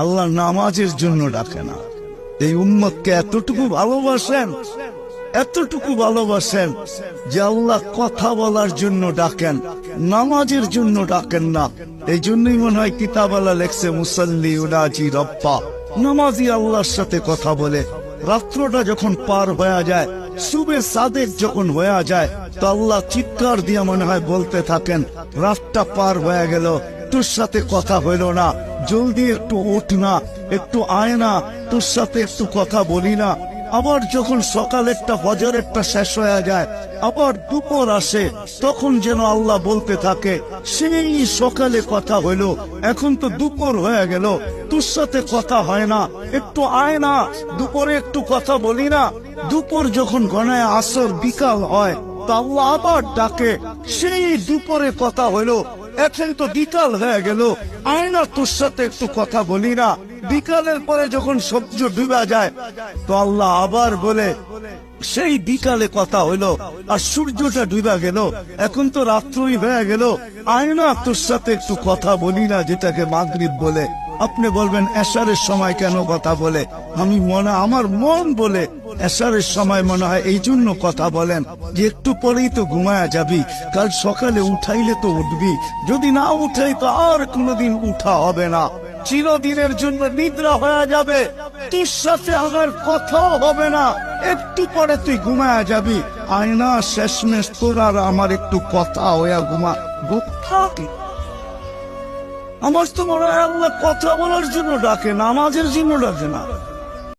আল্লাহ নামাজের জন্য ডাকে না। এই উম্মতকে এতটুকু ভালোবাসেন যে আল্লাহ কথা বলার জন্য ডাকেন, নামাজের জন্য ডাকেন না। এই জন্যই মনে হয় কিতাবালা লেখছে মুসাল্লি উনাজি রব্বা, নামাজি আল্লাহর সাথে কথা বলে। রাত্রটা যখন পার হয়ে যায়, সুবে সাদেক যখন হয়ে যায়, তো আল্লাহ চিৎকার দিয়ে মনে হয় বলতে থাকেন, রাতটা পার হয়ে গেল, তোর সাথে কথা হইল না, জলদি একটু উঠ না, একটু আয় না, তোর সাথে একটু কথা বলি না। আবার যখন সকালেরটা ফজরেরটা শেষ হয়ে যায়, আবার দুপুর আসে, তখন যেন আল্লাহ বলতে থাকে, সেই সকালে কথা হইল, এখন তো দুপুর হয়ে গেল, তোর সাথে কথা হয় না, একটু আয় না, দুপুরে একটু কথা বলি না। দুপুর যখন গণায় আসর বিকাল হয়, তো আল্লাহ আবার ডাকে, সেই দুপুরে কথা হইল, এখন তো বিকাল হয়ে গেল, আয় না, তোর সাথে একটু কথা বলি না। বিকালের পরে যখন সূর্য ডুবে যায়, তো আল্লাহ আবার বলে, সেই বিকালে কথা হইলো, আর সূর্যটা ডুবে গেল, এখন তো রাত্রই হয়ে গেল, আয় না, তোর সাথে একটু কথা বলি না, যেটাকে মাগরিব বলে। আপনি বলবেন এশারের সময় কেন কথা বলে? আমার মন বলে এশারের সময় মনে হয় এই জন্য কথা বলেন যে একটু পরেই তো ঘুমায়া যাবি, কাল সকালে উঠাইলে তো উঠবি, যদি না উঠাই তো আর কোনোদিন উঠা হবে না, চিরদিনের জন্য নিদ্রা হয়ে যাবে, তোর সাথে আমার কথাও হবে না, একটু পরে তুই ঘুমায়া যাবি। আয়না শেষমেশ তোর আর আমার একটু কথা হইয়া ঘুমা। আমার তো মনে হয় আল্লাহ কথা বলার জন্য ডাকে, নামাজের জন্য ডাকে না।